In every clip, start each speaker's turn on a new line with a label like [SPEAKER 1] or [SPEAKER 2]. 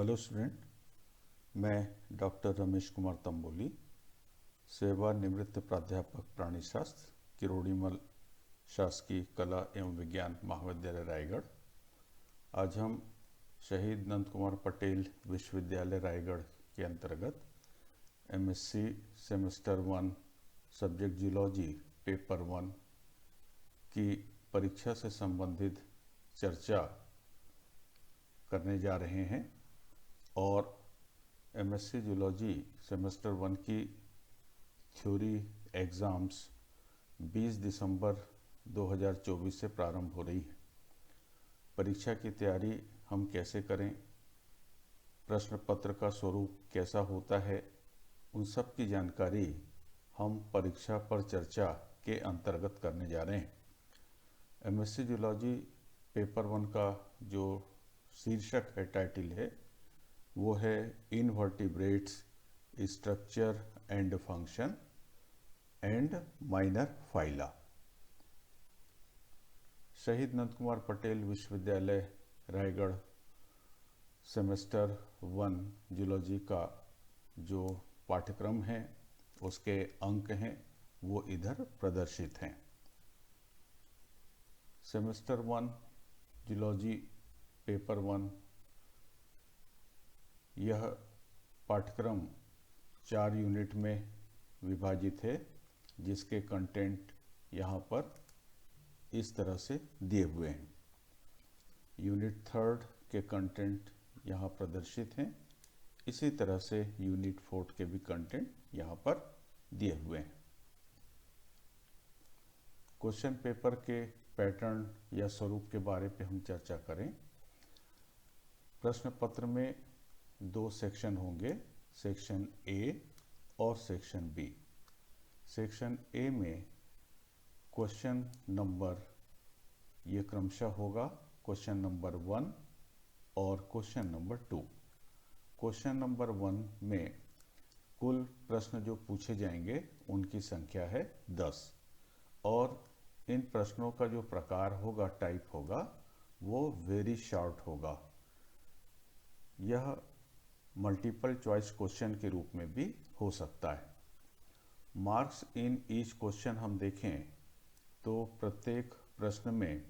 [SPEAKER 1] Hello student, मैं doctor Ramesh Kumar Tamboli, सेवानिवृत्त प्राध्यापक प्राणीशास्त्र, किरोड़ीमल शासकीय कला एवं विज्ञान महाविद्यालय रायगढ़। आज हम शहीद नंद कुमार पटेल विश्वविद्यालय रायगढ़ के अंतर्गत MSc semester 1 subject zoology paper 1 की परीक्षा से संबंधित चर्चा करने जा रहे हैं और एमएससी जूलॉजी सेमेस्टर 1 की थ्योरी एग्ज़ाम्स 20 दिसंबर 2024 से प्रारंभ हो रही है। परीक्षा की तैयारी हम कैसे करें, प्रश्न पत्र का स्वरूप कैसा होता है, उन सब की जानकारी हम परीक्षा पर चर्चा के अंतर्गत करने जा रहे हैं। एमएससी जूलॉजी पेपर 1 का जो शीर्षक है, टाइटल है, वो है invertebrates structure and function and minor phyla. शहीद नंद कुमार पटेल विश्वविद्यालय रायगढ़ सेमेस्टर 1 जूलॉजी का जो पाठ्यक्रम है, उसके अंक हैं, वो इधर प्रदर्शित हैं। सेमेस्टर 1 जूलॉजी पेपर 1 यह पाठ्यक्रम 4 यूनिट में विभाजित है, जिसके कंटेंट यहाँ पर इस तरह से दिए हुए हैं। यूनिट 3 के कंटेंट यहाँ प्रदर्शित हैं। इसी तरह से यूनिट 4 के भी कंटेंट यहाँ पर दिए हुए हैं। क्वेश्चन पेपर के पैटर्न या स्वरूप के बारे में हम चर्चा करें। प्रश्न पत्र में 2 सेक्शन होंगे, सेक्शन ए और सेक्शन बी। सेक्शन ए में क्वेश्चन नंबर ये क्रमशः होगा क्वेश्चन नंबर 1 और क्वेश्चन नंबर 2। क्वेश्चन नंबर 1 में कुल प्रश्न जो पूछे जाएंगे उनकी संख्या है 10 और इन प्रश्नों का जो प्रकार होगा, टाइप होगा, वो वेरी शॉर्ट होगा। यह मल्टीपल चॉइस क्वेश्चन के रूप में भी हो सकता है। मार्क्स इन ईच क्वेश्चन हम देखें तो प्रत्येक प्रश्न में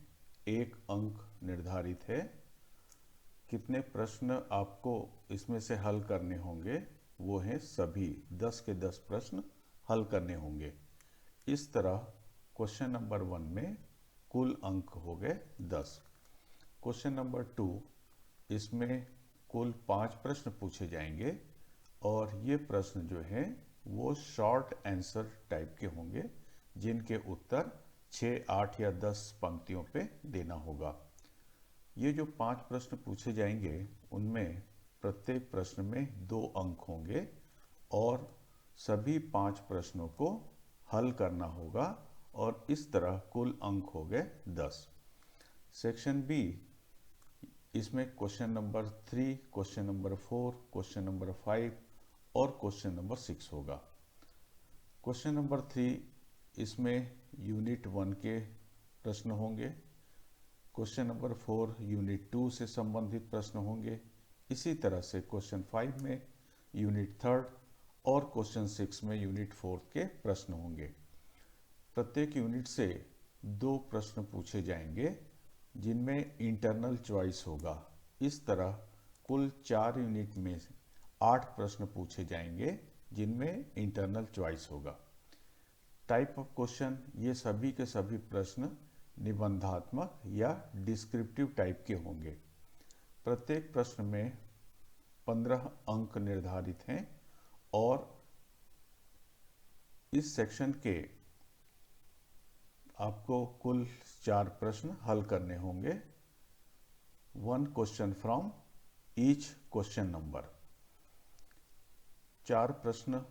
[SPEAKER 1] 1 अंक निर्धारित है। कितने प्रश्न आपको इसमें से हल करने होंगे, वो हैं सभी 10 के 10 प्रश्न हल करने होंगे। इस तरह क्वेश्चन नंबर 1 में कुल अंक हो गए 10। क्वेश्चन नंबर 2, इसमें कुल 5 प्रश्न पूछे जाएंगे और ये प्रश्न जो हैं वो शॉर्ट आंसर टाइप के होंगे, जिनके उत्तर 6, 8 या 10 पंक्तियों पे देना होगा। ये जो 5 प्रश्न पूछे जाएंगे उनमें प्रत्येक प्रश्न में 2 अंक होंगे और सभी 5 प्रश्नों को हल करना होगा और इस तरह कुल अंक हो गए 10। सेक्शन बी, इसमें question number 3, question number 4, question number 5 और क्वेश्चन नंबर 6 होगा। क्वेश्चन नंबर 3, इसमें यूनिट 1 के प्रश्न होंगे। क्वेश्चन नंबर 4 यूनिट 2 से संबंधित प्रश्न होंगे। इसी तरह से क्वेश्चन 5 में यूनिट 3 और क्वेश्चन 6 में यूनिट 4 के प्रश्न होंगे। प्रत्येक यूनिट से 2 प्रश्न पूछे जाएंगे, जिनमें इंटरनल चॉइस होगा। इस तरह कुल 4 यूनिट में 8 प्रश्न पूछे जाएंगे, जिनमें इंटरनल चॉइस होगा। टाइप ऑफ क्वेश्चन, ये सभी के सभी प्रश्न निबंधात्मक या डिस्क्रिप्टिव टाइप के होंगे। प्रत्येक प्रश्न में 15 अंक निर्धारित हैं और इस सेक्शन के आपको कुल 4 प्रश्न हल करने होंगे। 1 question from each question number. 4 प्रश्न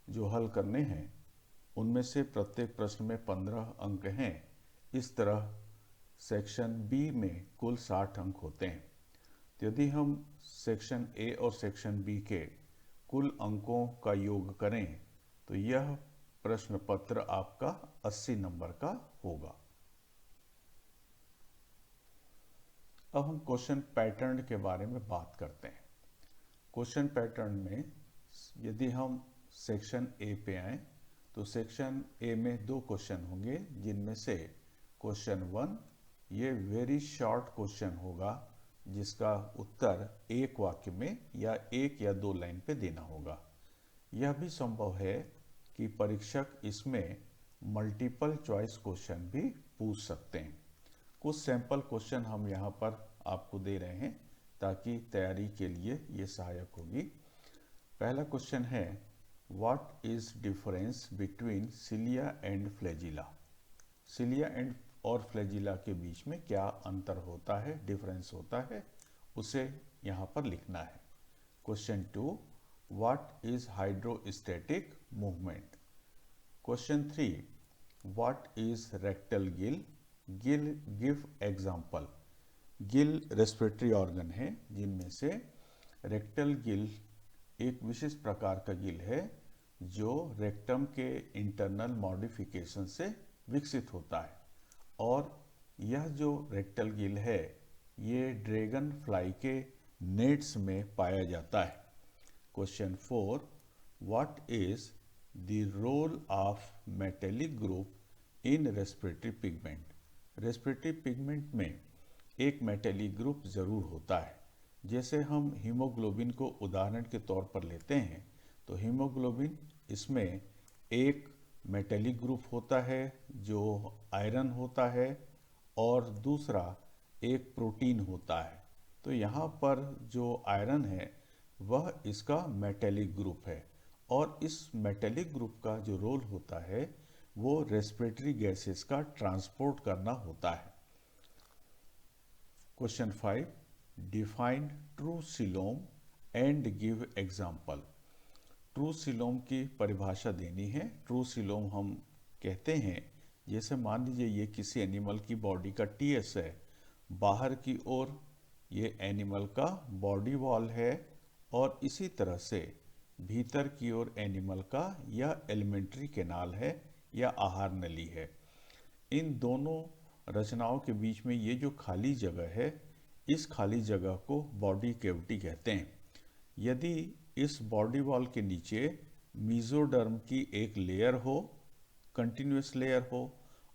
[SPEAKER 1] जो हल करने हैं उनमें से प्रत्येक प्रश्न में 15 अंक हैं। इस तरह सेक्शन बी में कुल 60 अंक होते हैं। तो यदि हम सेक्शन ए और सेक्शन बी के कुल अंकों का योग करें तो यह प्रश्न पत्र आपका 80 नंबर का होगा। अब हम क्वेश्चन पैटर्न के बारे में बात करते हैं। क्वेश्चन पैटर्न में यदि हम सेक्शन ए पे आए तो सेक्शन ए में 2 क्वेश्चन होंगे, जिनमें से क्वेश्चन 1 ये वेरी शॉर्ट क्वेश्चन होगा, जिसका उत्तर एक वाक्य में या 1 या 2 लाइन पे देना होगा। यह भी संभव है कि परीक्षक इसमें मल्टीपल चॉइस क्वेश्चन भी पूछ सकते हैं। कुछ सैंपल क्वेश्चन हम यहाँ पर आपको दे रहे हैं ताकि तैयारी के लिए ये सहायक होगी। पहला क्वेश्चन है, what is difference between cilia and flagella. Cilia and और फ्लैजिला के बीच में क्या अंतर होता है, डिफरेंस होता है, उसे यहाँ पर लिखना है। Question 2, what is hydrostatic movement. Question 3, what is rectal Gill. Gill give example. Gill respiratory organ है, जिनमें से रेक्टल गिल एक विशिष्ट प्रकार का गिल है जो रेक्टम के इंटरनल मॉडिफिकेशन से विकसित होता है, और यह जो रेक्टल गिल है ये ड्रैगन फ्लाई के नेट्स में पाया जाता है। Question 4, what is the role of metallic group in respiratory pigment. Respiratory pigment में एक मेटेलिक ग्रुप जरूर होता है। जैसे हम हीमोग्लोबिन को उदाहरण के तौर पर लेते हैं तो हीमोग्लोबिन इसमें एक मेटेलिक ग्रुप होता है जो आयरन होता है, और दूसरा एक प्रोटीन होता है। तो यहाँ पर जो आयरन है वह इसका मेटेलिक ग्रुप है, और इस मेटेलिक ग्रुप का जो रोल होता है वो रेस्पिरेटरी गैसेस का ट्रांसपोर्ट करना होता है। Question 5, define true coelom and give example. True coelom की परिभाषा देनी है। ट्रू सिलोम हम कहते हैं, जैसे मान लीजिए ये किसी एनिमल की बॉडी का टीएस है, बाहर की ओर ये एनिमल का बॉडी वॉल है, और इसी तरह से भीतर की ओर एनिमल का या एलिमेंट्री कैनाल है या आहार नली है। इन दोनों रचनाओं के बीच में ये जो खाली जगह है, इस खाली जगह को बॉडी कैविटी कहते हैं। यदि इस बॉडी वॉल के नीचे मीजोडर्म की एक लेयर हो, कंटिन्यूस लेयर हो,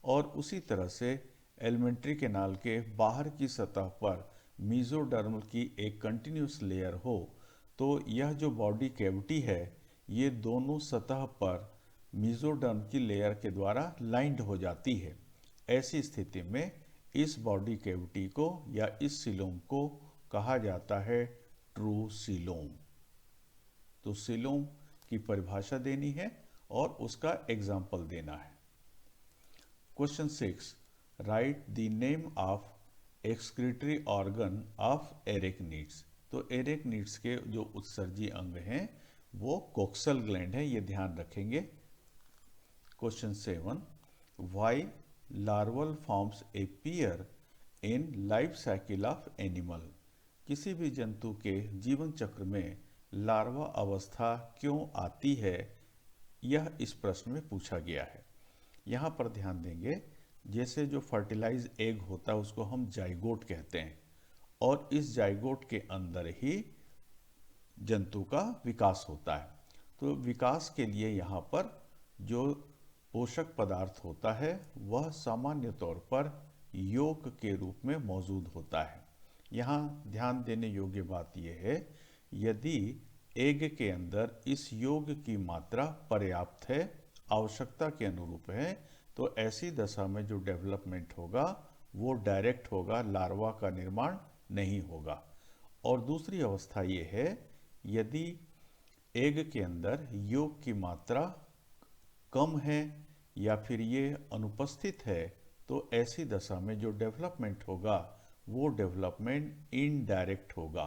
[SPEAKER 1] और उसी तरह से एलिमेंट्री कैनाल के बाहर की सतह पर मीजोडर्म की एक कंटिन्यूस लेयर हो, तो यह जो बॉडी कैविटी है ये दोनों सतह पर मीजोडर्म की लेयर के द्वारा लाइंड हो जाती है। ऐसी स्थिति में इस बॉडी कैविटी को या इस सिलोम को कहा जाता है ट्रू सिलोम। तो सिलोम की परिभाषा देनी है और उसका एग्जाम्पल देना है। Question 6, write the name of excretory organ of arachnids. तो एरेक्निड्स के जो उत्सर्जी अंग हैं वो कोक्सल ग्लैंड है, ये ध्यान रखेंगे। Question 7, why larval forms appear in life cycle of animal. किसी भी जंतु के जीवन चक्र में लार्वा अवस्था क्यों आती है, यह इस प्रश्न में पूछा गया है। यहाँ पर ध्यान देंगे, जैसे जो फर्टिलाइज एग होता है उसको हम जाइगोट कहते हैं, और इस जाइगोट के अंदर ही जंतु का विकास होता है। तो विकास के लिए यहाँ पर जो पोषक पदार्थ होता है वह सामान्य तौर पर योग के रूप में मौजूद होता है। यहाँ ध्यान देने योग्य बात यह है, यदि एग के अंदर इस योग की मात्रा पर्याप्त है, आवश्यकता के अनुरूप है, तो ऐसी दशा में जो डेवलपमेंट होगा वो डायरेक्ट होगा, लार्वा का निर्माण नहीं होगा। और दूसरी अवस्था ये है, यदि एग के अंदर योग की मात्रा कम है या फिर ये अनुपस्थित है, तो ऐसी दशा में जो डेवलपमेंट होगा वो डेवलपमेंट इनडायरेक्ट होगा,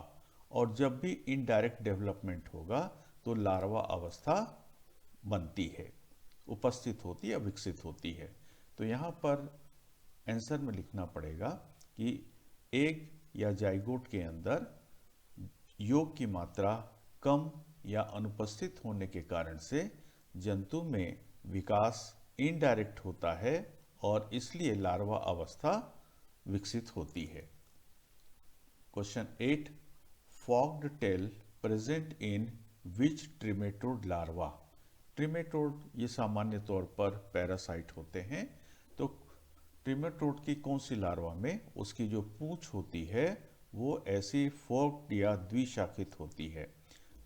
[SPEAKER 1] और जब भी इनडायरेक्ट डेवलपमेंट होगा तो लार्वा अवस्था बनती है, उपस्थित होती है, विकसित होती है। तो यहाँ पर आंसर में लिखना पड़ेगा कि एग या जाइगोट के अंदर योग की मात्रा कम या अनुपस्थित होने के कारण से जंतु में विकास इनडायरेक्ट होता है, और इसलिए लार्वा अवस्था विकसित होती है। Question 8, forked tail present in which trematode larva. Trematode ये सामान्य तौर पर पैरासाइट होते हैं। तो ट्रिमेटोड की कौन सी लार्वा में उसकी जो पूंछ होती है वो ऐसी फोर्क्ड या द्विशाखित होती है।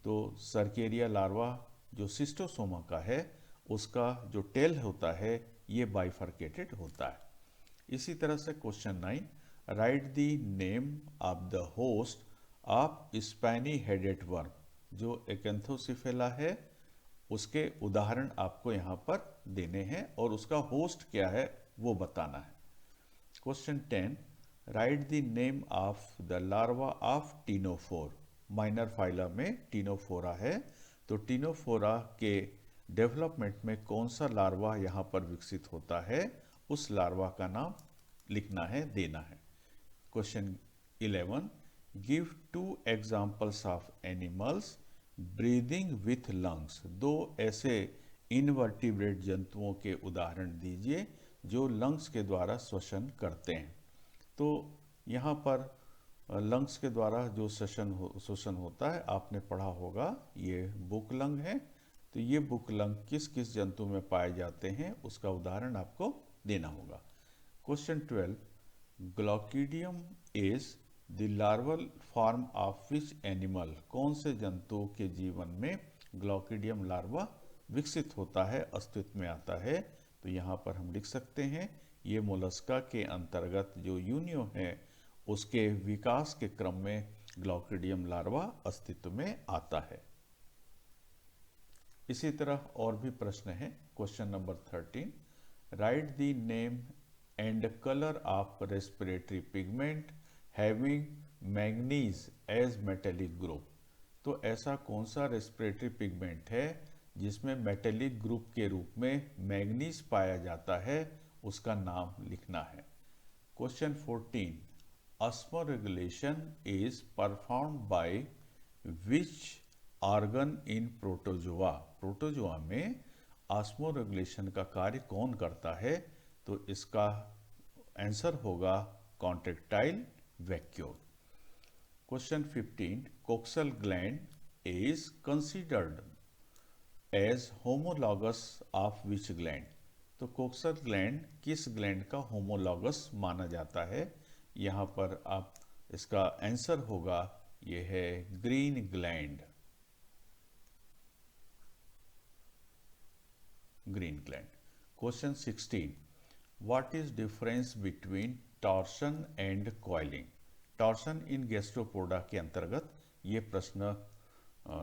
[SPEAKER 1] तो सर्केरिया लार्वा जो सिस्टोसोमा का है उसका जो टेल होता है ये बाइफर्केटेड होता है। इसी तरह से question 9, write the name of the host of spiny headed worm. जो एक्एंथोसिफेला है उसके उदाहरण आपको यहाँ पर देने हैं और उसका होस्ट क्या है वो बताना है। Question 10, write the name of the larva of ctenophore. Minor phyla में टीनोफोरा है, तो टीनोफोरा के डेवलपमेंट में कौन सा लार्वा यहाँ पर विकसित होता है उस लार्वा का नाम लिखना है, देना है। Question 11, give 2 examples of animals breathing with lungs. दो ऐसे इनवर्टिब्रेट जंतुओं के उदाहरण दीजिए जो लंग्स के द्वारा श्वसन करते हैं। तो यहाँ पर लंग्स के द्वारा जो श्वसन होता है आपने पढ़ा होगा, ये बुक लंग है। तो ये बुक लंग किस किस जंतु में पाए जाते हैं उसका उदाहरण आपको देना होगा। Question 12, glochidium is the larval form of which animal. कौन से जंतु के जीवन में ग्लॉकिडियम लार्वा विकसित होता है, अस्तित्व में आता है। तो यहाँ पर हम लिख सकते हैं ये मोलस्का के अंतर्गत जो यूनियो है उसके विकास के क्रम में ग्लॉकिडियम लार्वा अस्तित्व में आता है। इसी तरह और भी प्रश्न है। Question number 13, write the name and colour of respiratory pigment having manganese as metallic group. तो ऐसा कौन सा रेस्पिरेटरी पिगमेंट है जिसमें मेटेलिक ग्रुप के रूप में मैंगनीज पाया जाता है, उसका नाम लिखना है। Question 14, osmoregulation is performed by which organ in protozoa. Protozoa में ऑस्मोरेगुलेशन का कार्य कौन करता है, तो इसका आंसर होगा contractile vacuole. Question 15, coxal gland is considered as homologous of which gland. तो कोक्सल ग्लैंड किस ग्लैंड का होमोलॉगस माना जाता है। यहाँ पर आप इसका आंसर होगा ये है green gland, green gland. Question 16, what is difference between torsion and coiling. Torsion in Gastropoda के अंतर्गत ये प्रश्न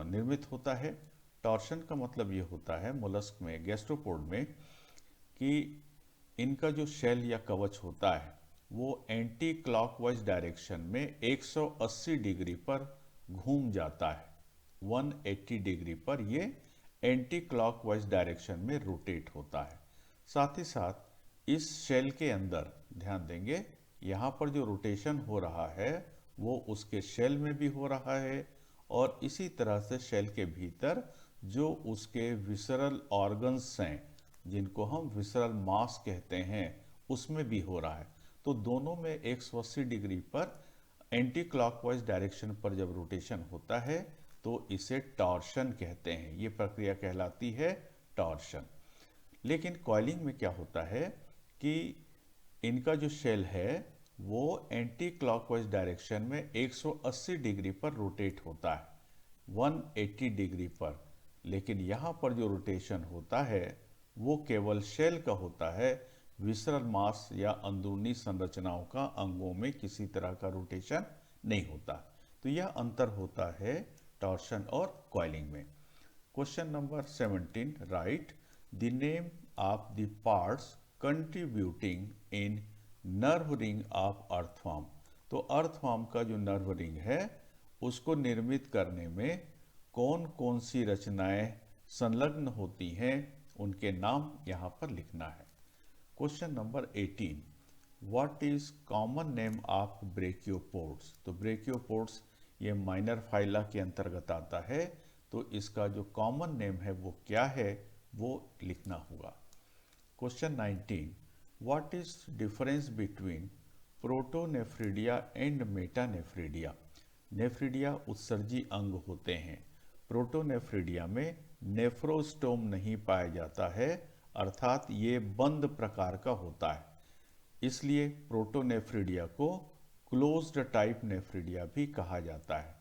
[SPEAKER 1] निर्मित होता है। टॉर्शन का मतलब ये होता है मोलस्क में, गैस्ट्रोपोड में, कि इनका जो शेल या कवच होता है वो एंटी क्लॉकवाइज डायरेक्शन में 180 डिग्री पर घूम जाता है। 180 डिग्री पर ये एंटी क्लॉकवाइज डायरेक्शन में रोटेट होता है। साथ ही साथ इस शेल के अंदर ध्यान देंगे यहाँ पर जो रोटेशन हो रहा है वो उसके शेल में भी हो रहा है और इसी तरह से शेल के भीतर जो उसके विसरल ऑर्गन्स हैं जिनको हम विसरल मास कहते हैं उसमें भी हो रहा है। तो दोनों में 180 डिग्री पर एंटी क्लॉकवाइज डायरेक्शन पर जब रोटेशन होता है तो इसे टॉर्शन कहते हैं। ये प्रक्रिया कहलाती है टॉर्शन। लेकिन कॉइलिंग में क्या होता है कि इनका जो शेल है वो एंटी क्लॉकवाइज डायरेक्शन में 180 डिग्री पर रोटेट होता है, 180 डिग्री पर। लेकिन यहाँ पर जो रोटेशन होता है वो केवल शेल का होता है, विसरल मास या अंदरूनी संरचनाओं का अंगों में किसी तरह का रोटेशन नहीं होता। तो यह अंतर होता है टॉर्शन और कॉइलिंग में। Question number 17, right the name of the parts contributing in nerve ring of earthworm. तो अर्थवर्म का जो नर्व रिंग है उसको निर्मित करने में कौन कौन सी रचनाएं संलग्न होती हैं उनके नाम यहाँ पर लिखना है। Question number 18, what is common name of brachiopods. तो ब्रेकियोपोड्स ये माइनर फाइला के अंतर्गत आता है, तो इसका जो कॉमन नेम है वो क्या है वो लिखना होगा। Question 19, what is difference between protonephridia and metanephridia. Nephridia उत्सर्जी अंग होते हैं। प्रोटोनेफ्रिडिया में नेफ्रोस्टोम नहीं पाया जाता है, अर्थात ये बंद प्रकार का होता है, इसलिए प्रोटोनेफ्रिडिया को क्लोज्ड टाइप नेफ्रिडिया भी कहा जाता है।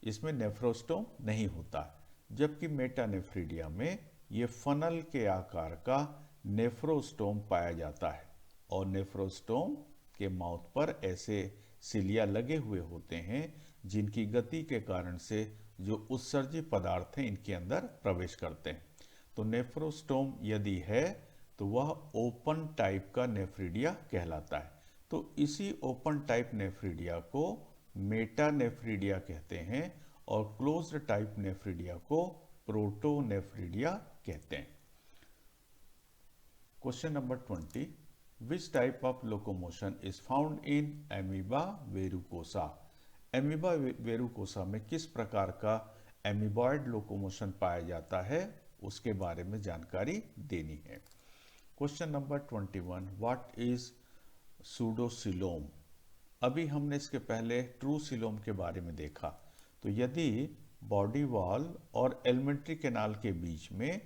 [SPEAKER 1] इसमें नेफ्रोस्टोम नहीं होता, जबकि मेटानेफ्रिडिया में ये फनल के आकार का नेफ्रोस्टोम पाया जाता है और नेफ्रोस्टोम के माउथ पर ऐसे सिलिया लगे हुए होते हैं जिनकी गति के कारण से जो उत्सर्जी पदार्थ हैं इनके अंदर प्रवेश करते हैं। तो नेफ्रोस्टोम यदि है तो वह ओपन टाइप का नेफ्रिडिया कहलाता है। तो इसी ओपन टाइप नेफ्रिडिया को मेटानेफ्रिडिया कहते हैं और क्लोज्ड टाइप नेफ्रिडिया को प्रोटोनेफ्रिडिया कहते हैं। Question number 20, which type of locomotion is found in amoeba verrucosa. Amoeba verrucosa में किस प्रकार का एमीबॉयड लोकोमोशन पाया जाता है उसके बारे में जानकारी देनी है। Question number 21, what is pseudocoelom. अभी हमने इसके पहले ट्रूसिलोम के बारे में देखा। तो यदि बॉडी वॉल और एलिमेंट्री कैनाल के बीच में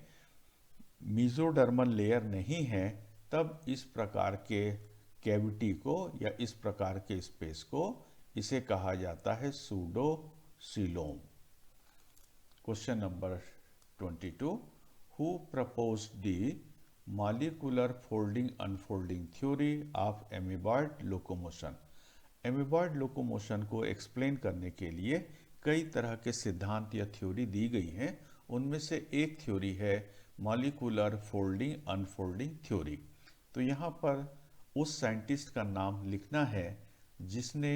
[SPEAKER 1] मीजोडर्मल लेयर नहीं है, तब इस प्रकार के कैविटी को या इस प्रकार के स्पेस को इसे कहा जाता है pseudocoelom. Question number 22, who proposed the molecular folding unfolding theory of amoeboid locomotion. Amoeboid locomotion को एक्सप्लेन करने के लिए कई तरह के सिद्धांत या थ्योरी दी गई हैं। उनमें से एक थ्योरी है मॉलिक्यूलर फोल्डिंग अनफोल्डिंग थ्योरी। तो यहाँ पर उस साइंटिस्ट का नाम लिखना है जिसने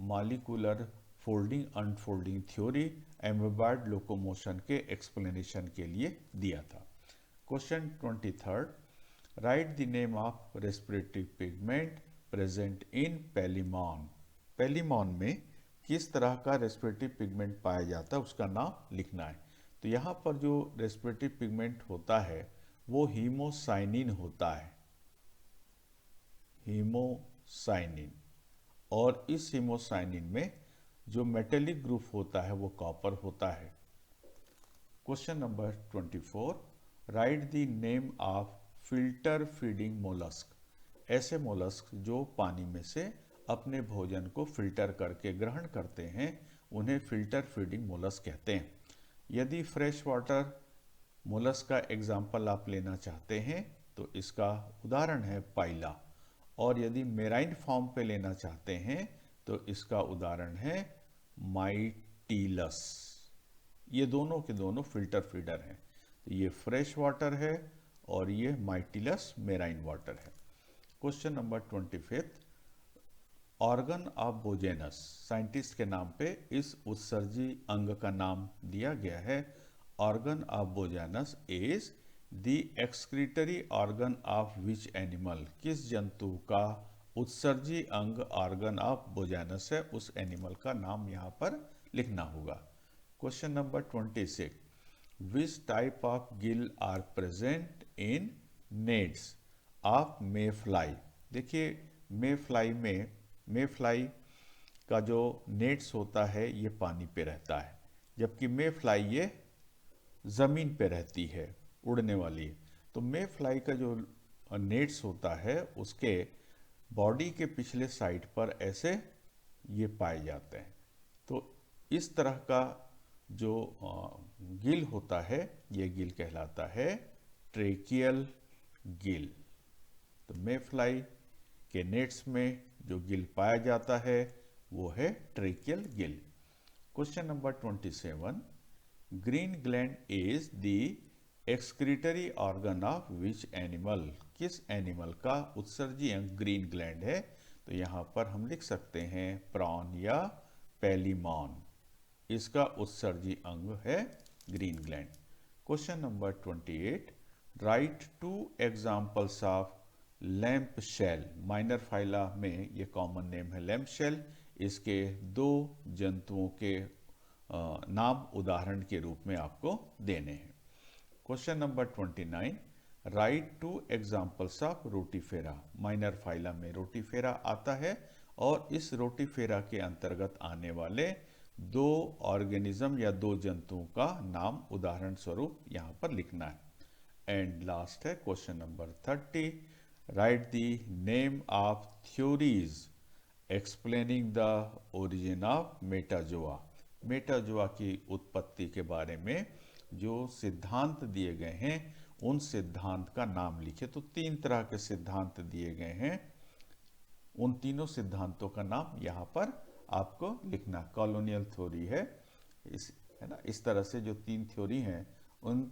[SPEAKER 1] molecular folding unfolding theory amoeboid locomotion के एक्सप्लेनेशन के लिए दिया था। Question 23, write the name of respiratory pigment present in Palaemon. Palaemon में किस तरह का रेस्पिरेटरी पिगमेंट पाया जाता है उसका नाम लिखना है। तो यहाँ पर जो रेस्पिरेटरी पिगमेंट होता है वो हीमोसाइनिन होता है, हीमोसाइनिन। और इस हीमोसाइनिन में जो मेटेलिक ग्रुप होता है वो कॉपर होता है। Question number 24, right the name of filter feeding mollusc. ऐसे मोलस्क जो पानी में से अपने भोजन को फिल्टर करके ग्रहण करते हैं उन्हें फिल्टर फीडिंग मोलस्क कहते हैं। यदि फ्रेश वाटर मोलस्क का एग्जाम्पल आप लेना चाहते हैं तो इसका उदाहरण है पाइला, और यदि मेराइन फॉर्म पे लेना चाहते हैं तो इसका उदाहरण है माइटिलस। ये दोनों के दोनों फिल्टर फीडर हैं। तो ये फ्रेश वाटर है और ये माइटिलस मेराइन वाटर है। Question number 25, organ of Bojanus. Scientist के नाम पे इस उत्सर्जी अंग का नाम दिया गया है। Organ of Bojanus is the excretory organ of which animal. किस जंतु का उत्सर्जी अंग ऑर्गन ऑफ बोजेनस है, उस एनिमल का नाम यहाँ पर लिखना होगा। Question number 26, which type of gill are present in naiads of mayfly. देखिए मे फ्लाई का जो नेट्स होता है ये पानी पे रहता है, जबकि मे फ्लाई ये ज़मीन पे रहती है, उड़ने वाली है। तो मे फ्लाई का जो नेट्स होता है उसके बॉडी के पिछले साइड पर ऐसे ये पाए जाते हैं। तो इस तरह का जो गिल होता है ये गिल कहलाता है ट्रेकियल गिल। तो मे फ्लाई के नेट्स में जो गिल पाया जाता है वो है tracheal Gill. Question number 27, green gland is the excretory organ of which animal. किस एनिमल का उत्सर्जी अंग ग्रीन ग्लैंड है। तो यहाँ पर हम लिख सकते हैं प्रॉन या पेलिमॉन, इसका उत्सर्जी अंग है green gland. Question number 28, write 2 examples of lamp shell. Minor phyla में ये कॉमन नेम है लैंप शेल। इसके 2 जंतुओं के नाम उदाहरण के रूप में आपको देने हैं। Question number 29, write 2 examples of Rotifera. Minor phyla में रोटीफेरा आता है और इस रोटीफेरा के अंतर्गत आने वाले दो ऑर्गेनिज्म या दो जंतुओं का नाम उदाहरण स्वरूप यहाँ पर लिखना है। एंड लास्ट है question number 30, right the name of theories explaining the origin of Metazoa. Metazoa की उत्पत्ति के बारे में जो सिद्धांत दिए गए हैं उन सिद्धांत का नाम लिखे। तो तीन तरह के सिद्धांत दिए गए हैं, उन तीनों सिद्धांतों का नाम यहाँ पर आपको लिखना। कॉलोनियल थ्योरी है ना, इस तरह से जो तीन थ्योरी हैं उन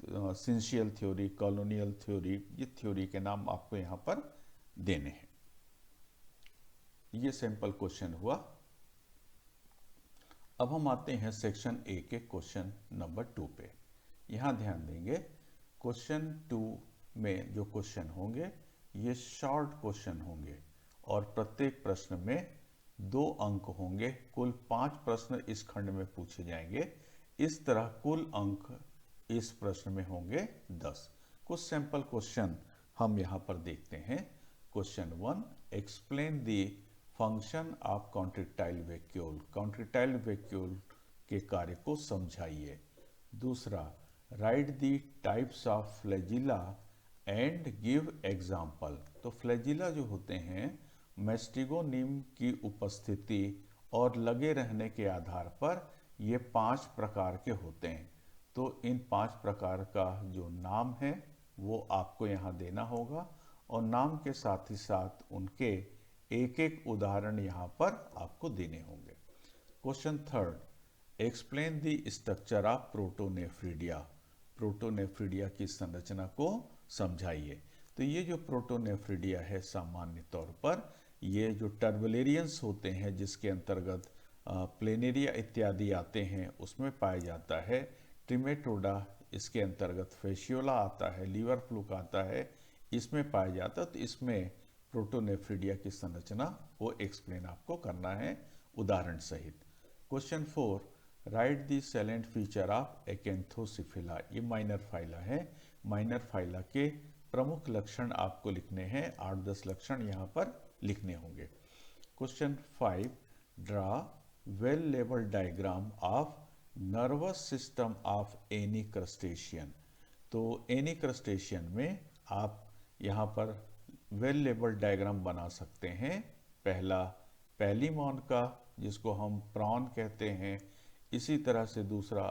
[SPEAKER 1] सिंशियल थ्योरी, कॉलोनियल थ्योरी, ये थ्योरी के नाम आपको यहाँ पर देने हैं। ये सिंपल क्वेश्चन हुआ। अब हम आते हैं सेक्शन ए के क्वेश्चन नंबर 2 पे। यहाँ ध्यान देंगे क्वेश्चन 2 में जो क्वेश्चन होंगे ये शॉर्ट क्वेश्चन होंगे और प्रत्येक प्रश्न में 2 अंक होंगे। कुल 5 प्रश्न इस खंड में पूछे जाएंगे। इस तरह कुल अंक इस प्रश्न में होंगे 10। कुछ सैंपल क्वेश्चन हम यहाँ पर देखते हैं। Question 1, explain the function of contractile vacuole. Contractile vacuole के कार्य को समझाइए। दूसरा, right the types of flagella and give example. तो फ्लैजिला जो होते हैं मेस्टिगोनीम की उपस्थिति और लगे रहने के आधार पर ये 5 प्रकार के होते हैं। तो इन 5 प्रकार का जो नाम है वो आपको यहाँ देना होगा और नाम के साथ ही साथ उनके एक एक उदाहरण यहाँ पर आपको देने होंगे। Question 3, explain the structure of protonephridia. Protonephridia की संरचना को समझाइए। तो ये जो प्रोटोनेफ्रिडिया है सामान्य तौर पर ये जो टर्बुलेरियंस होते हैं जिसके अंतर्गत प्लेनेरिया इत्यादि आते हैं उसमें पाया जाता है। ट्रिमेटोडा इसके अंतर्गत फेशियोला आता है, लीवर फ्लूक आता है, इसमें पाया जाता है। तो इसमें प्रोटोनेफ्रिडिया की संरचना को एक्सप्लेन आपको करना है उदाहरण सहित। Question 4, write the salient feature of Acanthocephala. ये माइनर फाइला है। माइनर फाइला के प्रमुख लक्षण आपको लिखने हैं। 8-10 लक्षण यहाँ पर लिखने होंगे। Question 5, draw well labelled diagram of nervous system of any crustacean. तो एनी क्रस्टेशियन में आप यहाँ पर वेल लेबल्ड डायग्राम बना सकते हैं। पहला पैलीमॉन का जिसको हम प्रॉन कहते हैं, इसी तरह से दूसरा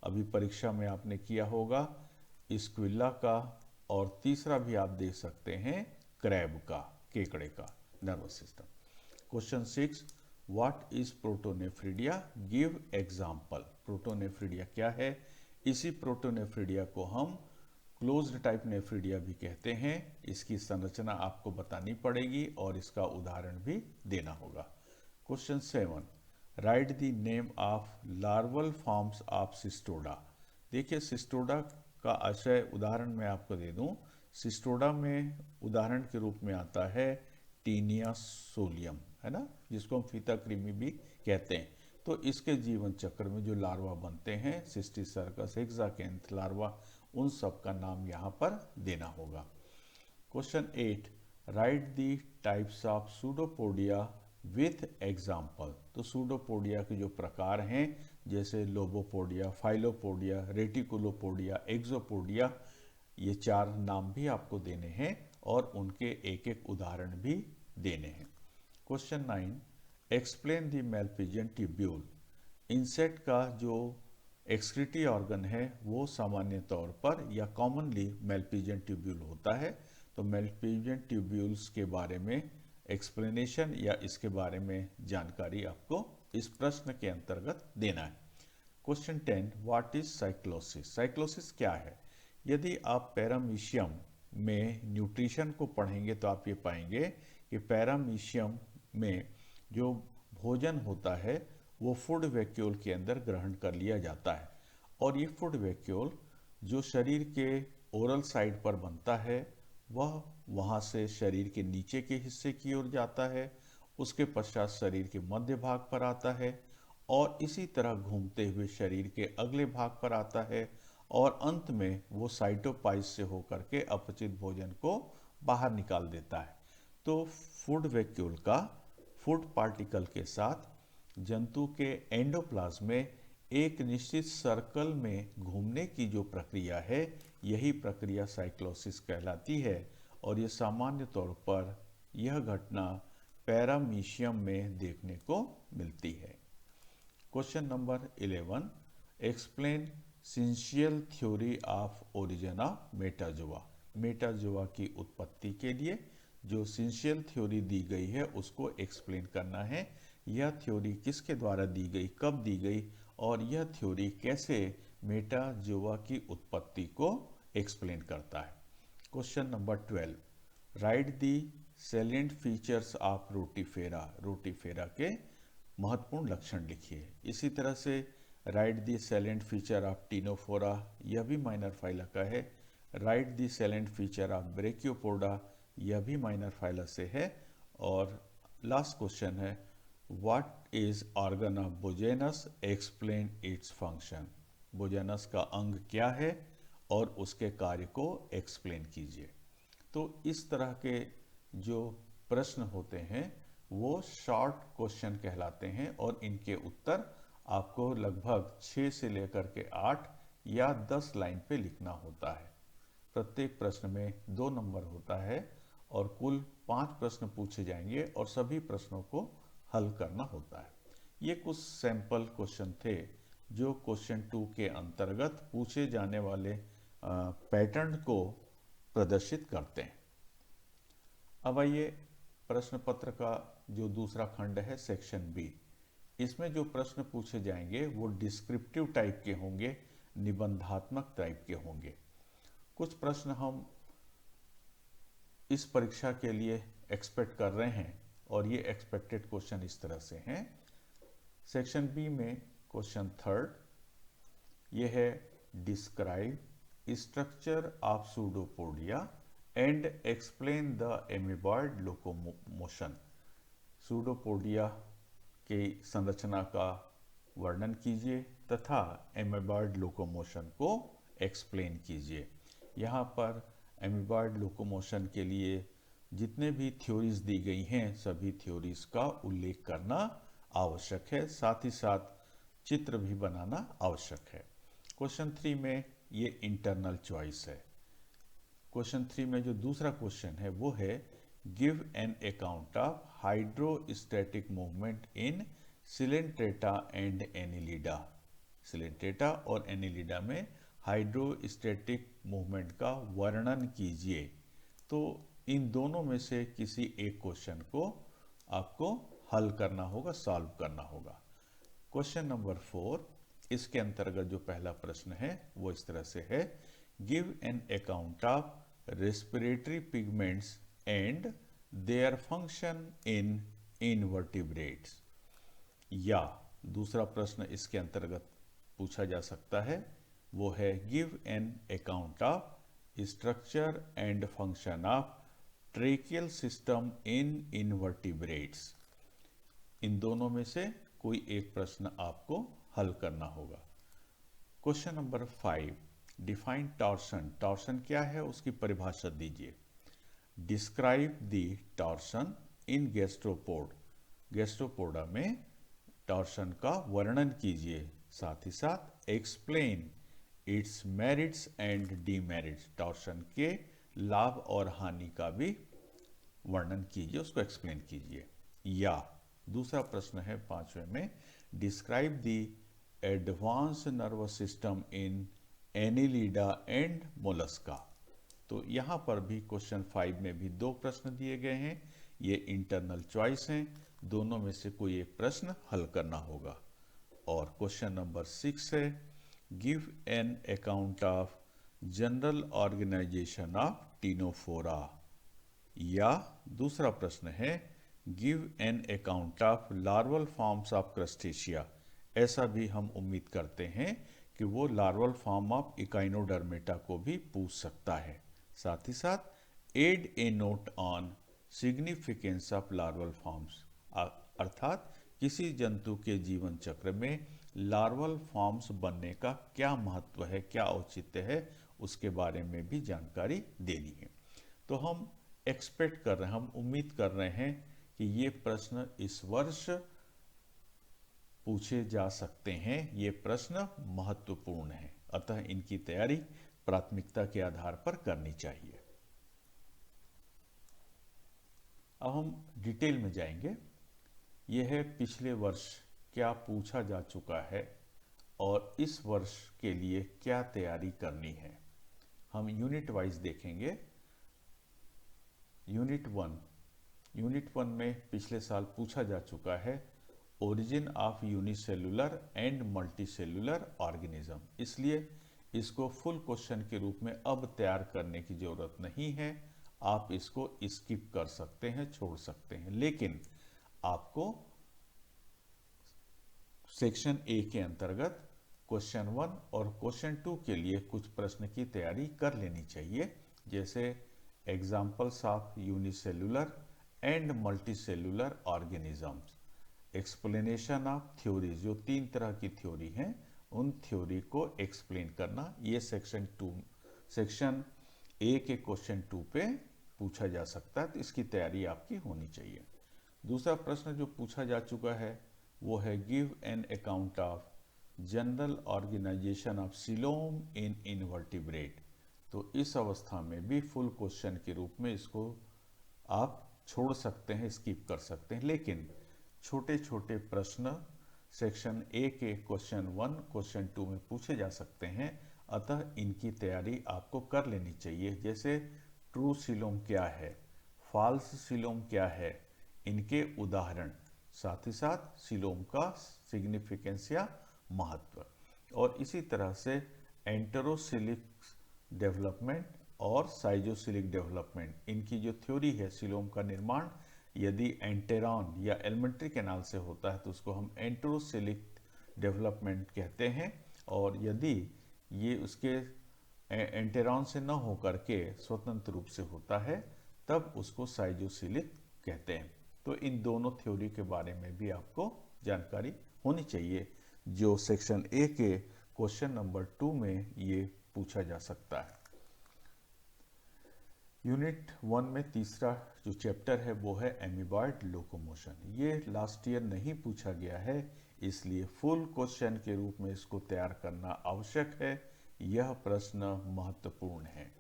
[SPEAKER 1] अभी परीक्षा में आपने किया होगा स्क्विला का, और तीसरा भी आप देख सकते हैं क्रैब का, केकड़े का nervous system. Question 6, what is protonephridia, give example. Protonephridia क्या है? इसी प्रोटोनेफ्रिडिया को हम क्लोज्ड टाइप नेफ्रिडिया भी कहते हैं। इसकी संरचना आपको बतानी पड़ेगी और इसका उदाहरण भी देना होगा। Question 7, right the name of larval forms of Cestoda. देखिए सिस्टोडा का आशय उदाहरण मैं आपको दे दूं। सिस्टोडा में उदाहरण के रूप में आता है टीनिया सोलियम, है ना, जिसको हम फीता कृमि भी कहते हैं। तो इसके जीवन चक्र में जो लार्वा बनते हैं, सिस्टिसर्कस, हेक्साकैंथ लार्वा, उन सब का नाम यहाँ पर देना होगा। Question 8, right the types of pseudopodia with example. तो सूडोपोडिया के जो प्रकार हैं जैसे लोबोपोडिया, फाइलोपोडिया, रेटिकुलोपोडिया, एक्सोपोडिया, ये 4 नाम भी आपको देने हैं और उनके एक एक उदाहरण भी देने हैं। Question 9, explain the Malpighian tubule. Insect का जो एक्सक्रीटरी ऑर्गन है वो सामान्य तौर पर या कॉमनली मैलपिजियन ट्यूब्यूल होता है। तो मैलपिजियन ट्यूब्यूल्स के बारे में एक्सप्लेनेशन या इसके बारे में जानकारी आपको इस प्रश्न के अंतर्गत देना है। Question 10, what is cyclosis. Cyclosis क्या है? यदि आप पैरामीशियम में न्यूट्रिशन को पढ़ेंगे तो आप ये पाएंगे कि पैरामीशियम में जो भोजन होता है वो फूड वैक्यूल के अंदर ग्रहण कर लिया जाता है और ये फूड वैक्यूल जो शरीर के ओरल साइड पर बनता है वह वहाँ से शरीर के नीचे के हिस्से की ओर जाता है, उसके पश्चात शरीर के मध्य भाग पर आता है और इसी तरह घूमते हुए शरीर के अगले भाग पर आता है और अंत में वो साइटोपाइज से होकर के अपचित भोजन को बाहर निकाल देता है। तो फूड वैक्यूल का फूड पार्टिकल के साथ जंतु के एंडोप्लाज्म में एक निश्चित सर्कल में घूमने की जो प्रक्रिया है, यही प्रक्रिया साइक्लोसिस कहलाती है और ये सामान्य तौर पर यह घटना पैरामीशियम में देखने को मिलती है। Question number 11, explain syncytial theory of origin of Metazoa. Metazoa की उत्पत्ति के लिए जो सिंशियल थ्योरी दी गई है उसको एक्सप्लेन करना है। यह थ्योरी किसके द्वारा दी गई, कब दी गई और यह थ्योरी कैसे मेटाजोआ की उत्पत्ति को एक्सप्लेन करता है। Question number 12, write the salient features of Rotifera. Rotifera के महत्वपूर्ण लक्षण लिखिए। इसी तरह से write the salient feature of Ctenophora, यह भी माइनर फाइला का है। Write the salient feature of Brachiopoda, यह भी माइनर फाइला से है। और लास्ट क्वेश्चन है, what is organ of Bojanus, explain its function. Bojanus का अंग क्या है और उसके कार्य को एक्सप्लेन कीजिए। तो इस तरह के जो प्रश्न होते हैं वो शॉर्ट क्वेश्चन कहलाते हैं और इनके उत्तर आपको लगभग 6 से लेकर के 8 या 10 लाइन पे लिखना होता है। प्रत्येक प्रश्न में 2 नंबर होता है और कुल 5 प्रश्न पूछे जाएंगे और सभी प्रश्नों को हल करना होता है। ये कुछ सैंपल क्वेश्चन थे जो क्वेश्चन 2 के अंतर्गत पूछे जाने वाले पैटर्न को प्रदर्शित करते हैं। अब आइए प्रश्न पत्र का जो दूसरा खंड है, सेक्शन बी। इसमें जो प्रश्न पूछे जाएंगे वो डिस्क्रिप्टिव टाइप के होंगे, निबंधात्मक टाइप के होंगे। कुछ प्रश्न हम इस परीक्षा के लिए एक्सपेक्ट कर रहे हैं और ये एक्सपेक्टेड क्वेश्चन इस तरह से हैं। सेक्शन बी में क्वेश्चन 3, ये है describe structure of pseudopodia and explain the amoeboid locomotion. Pseudopodia की संरचना का वर्णन कीजिए तथा एमीबॉयड लोकोमोशन को एक्सप्लेन कीजिए। यहाँ पर एमीबॉयड लोकोमोशन के लिए जितने भी थ्योरीज दी गई हैं सभी थ्योरीज का उल्लेख करना आवश्यक है, साथ ही साथ चित्र भी बनाना आवश्यक है। क्वेश्चन 3 में ये इंटरनल चॉइस है। क्वेश्चन 3 में जो दूसरा क्वेश्चन है वो है give an account of hydrostatic movement in Coelenterata and Annelida. Coelenterata और एनिलिडा में हाइड्रोस्टैटिक मूवमेंट का वर्णन कीजिए। तो इन दोनों में से किसी एक क्वेश्चन को आपको हल करना होगा, सॉल्व करना होगा। क्वेश्चन नंबर 4, इसके अंतर्गत जो पहला प्रश्न है वो इस तरह से है, give an account of respiratory pigments and their function in invertebrates. या दूसरा प्रश्न इसके अंतर्गत पूछा जा सकता है वो है give an account of structure and function of tracheal system in invertebrates. इन दोनों में से कोई एक प्रश्न आपको हल करना होगा। Question number 5, define torsion. Torsion क्या है उसकी परिभाषा दीजिए। Describe the torsion in gastropod. Gastropoda में टॉर्शन का वर्णन कीजिए, साथ ही साथ explain it's merits and demerits. Torsion के लाभ और हानि का भी वर्णन कीजिए, उसको एक्सप्लेन कीजिए। या दूसरा प्रश्न है 5वें में, describe the advance nervous system in Annelida and Mollusca. तो यहाँ पर भी क्वेश्चन 5 में भी 2 प्रश्न दिए गए हैं। ये इंटरनल चॉइस हैं, दोनों में से कोई एक प्रश्न हल करना होगा। और क्वेश्चन नंबर 6 है, give an account of general organisation of ctenophora. या दूसरा प्रश्न है, give an account of larval forms of crustacea. ऐसा भी हम उम्मीद करते हैं कि वो लार्वल फॉर्म ऑफ इकाइनोडर्मेटा को भी पूछ सकता है। साथ ही साथ add a note on significance of larval forms, अर्थात किसी जंतु के जीवन चक्र में लार्वल फॉर्म्स बनने का क्या महत्व है, क्या औचित्य है, उसके बारे में भी जानकारी देनी है। तो हम एक्सपेक्ट कर रहे हैं, हम उम्मीद कर रहे हैं कि ये प्रश्न इस वर्ष पूछे जा सकते हैं। ये प्रश्न महत्वपूर्ण हैं, अतः इनकी तैयारी प्राथमिकता के आधार पर करनी चाहिए। अब हम डिटेल में जाएंगे। यह है पिछले वर्ष क्या पूछा जा चुका है और इस वर्ष के लिए क्या तैयारी करनी है। हम यूनिट वाइज देखेंगे। यूनिट वन में पिछले साल पूछा जा चुका है origin of unicellular and multicellular organism, इसलिए इसको फुल क्वेश्चन के रूप में अब तैयार करने की जरूरत नहीं है। आप इसको स्किप कर सकते हैं, छोड़ सकते हैं, लेकिन आपको सेक्शन ए के अंतर्गत क्वेश्चन 1 और क्वेश्चन 2 के लिए कुछ प्रश्न की तैयारी कर लेनी चाहिए, जैसे examples of unicellular and multicellular organisms, explanation of theories, जो 3 तरह की थ्योरी हैं उन थ्योरी को एक्सप्लेन करना। ये सेक्शन ए के क्वेश्चन 2 पे पूछा जा सकता है, तो इसकी तैयारी आपकी होनी चाहिए। दूसरा प्रश्न जो पूछा जा चुका है वो है give an account of general organisation of coelom in invertebrate. तो इस अवस्था में भी फुल क्वेश्चन के रूप में इसको आप छोड़ सकते हैं, स्किप कर सकते हैं, लेकिन छोटे छोटे प्रश्न सेक्शन ए के क्वेश्चन 1 क्वेश्चन 2 में पूछे जा सकते हैं, अतः इनकी तैयारी आपको कर लेनी चाहिए। जैसे ट्रू सीलोम क्या है, फॉल्स सीलोम क्या है, इनके उदाहरण, साथ ही साथ सीलोम का सिग्निफिकेंस या महत्व, और इसी तरह से एंटेरोसिलिक डेवलपमेंट और साइजोसिलिक डेवलपमेंट, इनकी जो थ्योरी है सीलोम का निर्माण यदि एंटेरॉन या एलिमेंट्री कैनाल से होता है तो उसको हम एंटेरोसिलिक डेवलपमेंट कहते हैं, और यदि ये उसके एंटेरॉन से न होकर के स्वतंत्र रूप से होता है तब उसको साइजोसिलिक कहते हैं। तो इन दोनों थ्योरी के बारे में भी आपको जानकारी होनी चाहिए, जो सेक्शन ए के क्वेश्चन नंबर 2 में ये पूछा जा सकता है। यूनिट 1 में तीसरा जो चैप्टर है वो है एमीबॉयड लोकोमोशन। ये लास्ट ईयर नहीं पूछा गया है, इसलिए फुल क्वेश्चन के रूप में इसको तैयार करना आवश्यक है। यह प्रश्न महत्वपूर्ण है।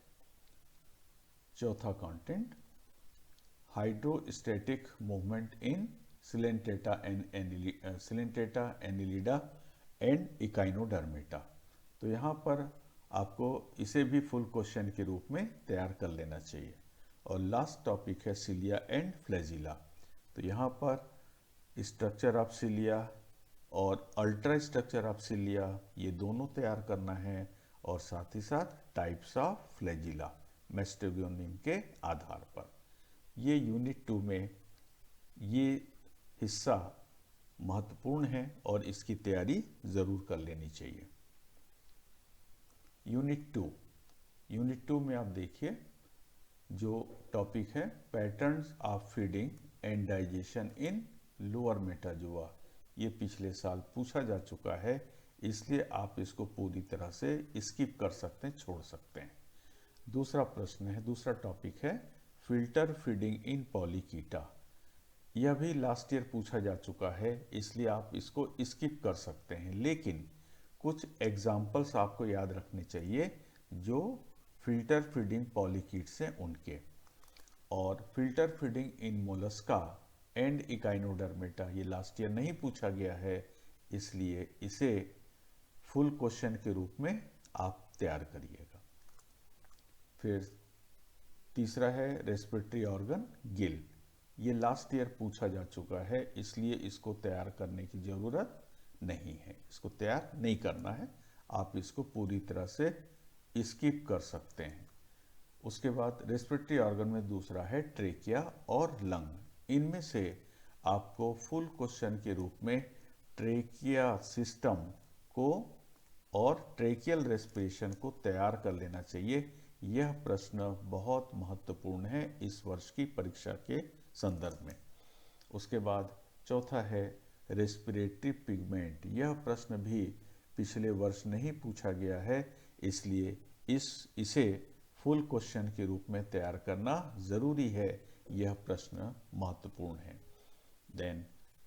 [SPEAKER 1] चौथा content, hydrostatic movement in Coelenterata Annelida and Echinodermata. तो यहाँ पर आपको इसे भी फुल क्वेश्चन के रूप में तैयार कर लेना चाहिए। और लास्ट टॉपिक है सिलिया एंड फ्लैजिला। तो यहाँ पर स्ट्रक्चर ऑफ सिलिया और अल्ट्रा स्ट्रक्चर ऑफ सिलिया ये दोनों तैयार करना है, और साथ ही साथ टाइप्स ऑफ फ्लैजिला मैस्टेगोनिम के आधार पर। ये यूनिट 2 में ये हिस्सा महत्वपूर्ण है और इसकी तैयारी ज़रूर कर लेनी चाहिए। यूनिट 2 में आप देखिए जो टॉपिक है patterns of feeding and digestion in lower Metazoa. ये पिछले साल पूछा जा चुका है, इसलिए आप इसको पूरी तरह से स्किप कर सकते हैं, छोड़ सकते हैं। दूसरा टॉपिक है फिल्टर फीडिंग इन पॉलीकीटा। यह भी लास्ट ईयर पूछा जा चुका है, इसलिए आप इसको स्किप कर सकते हैं, लेकिन कुछ एग्जाम्पल्स आपको याद रखने चाहिए जो फिल्टर फीडिंग पॉलीकीट्स हैं उनके। और filter feeding in Mollusca and Echinodermata ये लास्ट ईयर नहीं पूछा गया है, इसलिए इसे फुल क्वेश्चन के रूप में आप तैयार करिएगा। फिर तीसरा है रेस्पिरेटरी ऑर्गन गिल। ये लास्ट ईयर पूछा जा चुका है, इसलिए इसको तैयार करने की ज़रूरत नहीं है, इसको तैयार नहीं करना है, आप इसको पूरी तरह से स्किप कर सकते हैं। उसके बाद रेस्पिरेटरी ऑर्गन में दूसरा है ट्रेकिया और लंग। इनमें से आपको फुल क्वेश्चन के रूप में ट्रेकिया सिस्टम को और ट्रेकियल रेस्पिरेशन को तैयार कर लेना चाहिए। यह प्रश्न बहुत महत्वपूर्ण है इस वर्ष की परीक्षा के संदर्भ में। उसके बाद चौथा है रेस्पिरेटरी पिगमेंट। यह प्रश्न भी पिछले वर्ष नहीं पूछा गया है, इसलिए इसे फुल क्वेश्चन के रूप में तैयार करना ज़रूरी है। यह प्रश्न महत्वपूर्ण है। Then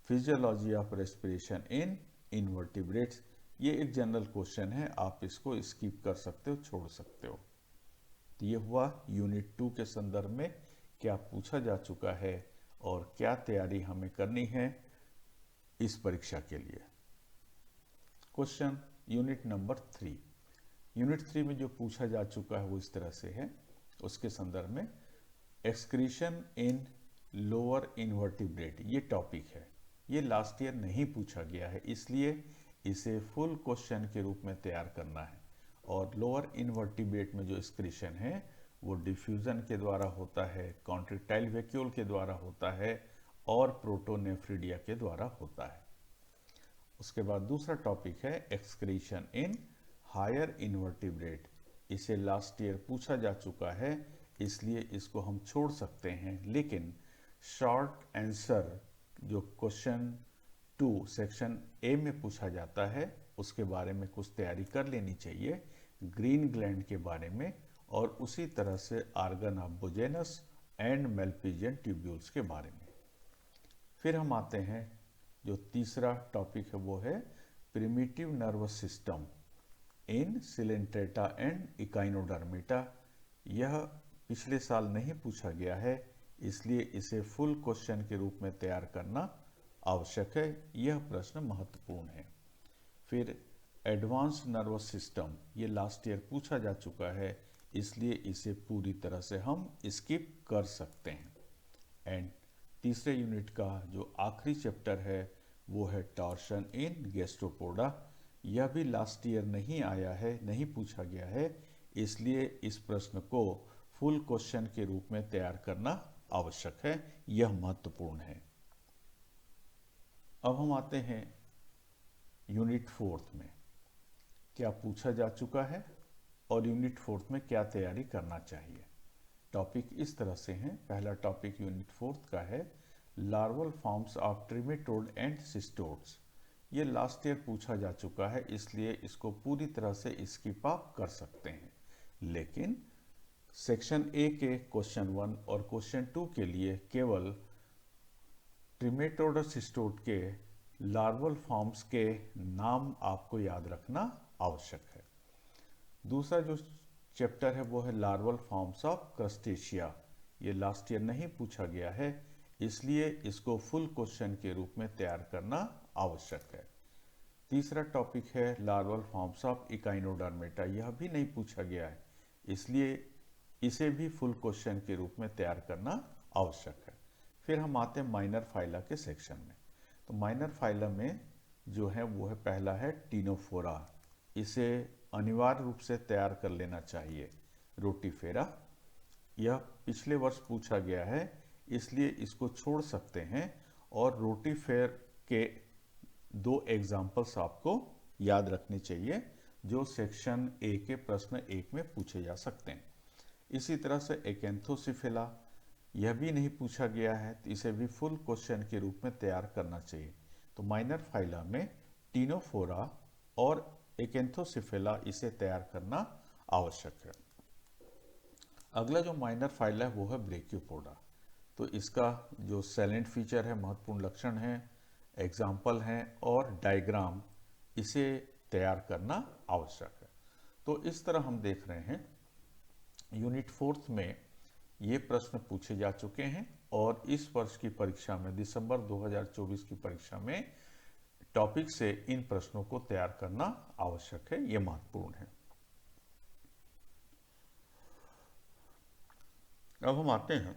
[SPEAKER 1] physiology of respiration in invertebrates. ये एक जनरल क्वेश्चन है, आप इसको स्किप कर सकते हो, छोड़ सकते हो। तो ये हुआ यूनिट 2 के संदर्भ में क्या पूछा जा चुका है और क्या तैयारी हमें करनी है इस परीक्षा के लिए। Question unit number 3। यूनिट 3 में जो पूछा जा चुका है वो इस तरह से है, उसके संदर्भ में एक्सक्रीशन इन लोअर इनवर्टिब्रेट ये टॉपिक है। ये लास्ट ईयर नहीं पूछा गया है, इसलिए इसे फुल क्वेश्चन के रूप में तैयार करना है। और लोअर इनवर्टिब्रेट में जो एक्सक्रीशन है वो डिफ्यूजन के द्वारा होता है, कॉन्ट्रैक्टाइल वैक्यूल के द्वारा होता है और प्रोटोनेफ्रिडिया के द्वारा होता है। उसके बाद दूसरा टॉपिक है एक्सक्रीशन इन हायर इनवर्टिब्रेट। इसे लास्ट ईयर पूछा जा चुका है, इसलिए इसको हम छोड़ सकते हैं, लेकिन शॉर्ट आंसर जो क्वेश्चन 2 सेक्शन ए में पूछा जाता है उसके बारे में कुछ तैयारी कर लेनी चाहिए, ग्रीन ग्लैंड के बारे में, और उसी तरह से आर्गन ऑफ बुजेनस एंड मेल्पिजियन ट्यूब्यूल्स के बारे में। फिर हम आते हैं जो तीसरा टॉपिक है वो है primitive nervous system in Coelenterata and Echinodermata. यह पिछले साल नहीं पूछा गया है, इसलिए इसे फुल क्वेश्चन के रूप में तैयार करना आवश्यक है। यह प्रश्न महत्वपूर्ण है। फिर एडवांस नर्वस सिस्टम, ये लास्ट ईयर पूछा जा चुका है, इसलिए इसे पूरी तरह से हम स्किप कर सकते हैं। एंड तीसरे यूनिट का जो आखिरी चैप्टर है वो है टॉर्शन इन गैस्ट्रोपोडा। यह भी लास्ट ईयर नहीं आया है, नहीं पूछा गया है, इसलिए इस प्रश्न को फुल क्वेश्चन के रूप में तैयार करना आवश्यक है, यह महत्वपूर्ण है। अब हम आते हैं यूनिट 4 में क्या पूछा जा चुका है और यूनिट 4 में क्या तैयारी करना चाहिए। टॉपिक इस तरह से हैं। पहला टॉपिक यूनिट 4 का है larval forms of trematode and cestodes. ये लास्ट ईयर पूछा जा चुका है, इसलिए इसको पूरी तरह से स्किप आप कर सकते हैं, लेकिन सेक्शन ए के क्वेश्चन 1 और क्वेश्चन 2 के लिए केवल ट्रिमेटोड और सिस्टोड के लार्वल फॉर्म्स के नाम आपको याद रखना आवश्यक है। दूसरा जो चैप्टर है वो है लार्वल फॉर्म्स ऑफ क्रस्टेशिया। ये लास्ट ईयर नहीं पूछा गया है, इसलिए इसको फुल क्वेश्चन के रूप में तैयार करना आवश्यक है। तीसरा टॉपिक है लार्वल फॉर्म्स ऑफ इकाइनोडर्मेटा। यह भी नहीं पूछा गया है, इसलिए इसे भी फुल क्वेश्चन के रूप में तैयार करना आवश्यक है। फिर हम आते हैं माइनर फाइला के सेक्शन में। तो माइनर फाइला में जो है वो है पहला है टीनोफोरा। इसे अनिवार्य रूप से तैयार कर लेना चाहिए। रोटीफेरा, यह पिछले वर्ष पूछा गया है, इसलिए इसको छोड़ सकते हैं, और रोटीफेर के 2 एग्जाम्पल्स आपको याद रखने चाहिए जो सेक्शन ए के प्रश्न 1 में पूछे जा सकते हैं। इसी तरह से एकेंथोसिफिला, यह भी नहीं पूछा गया है, तो इसे भी फुल क्वेश्चन के रूप में तैयार करना चाहिए। तो माइनर फाइला में टीनोफोरा और एकेंथोसिफिला इसे तैयार करना आवश्यक है। अगला जो माइनर फाइला है वो है ब्रेकियोपोडा। तो इसका जो सैलेंट फीचर है, महत्वपूर्ण लक्षण है, एग्जाम्पल हैं और डायग्राम, इसे तैयार करना आवश्यक है। तो इस तरह हम देख रहे हैं यूनिट 4 में ये प्रश्न पूछे जा चुके हैं, और इस वर्ष की परीक्षा में दिसंबर 2024 की परीक्षा में टॉपिक से इन प्रश्नों को तैयार करना आवश्यक है, ये महत्वपूर्ण है। अब हम आते हैं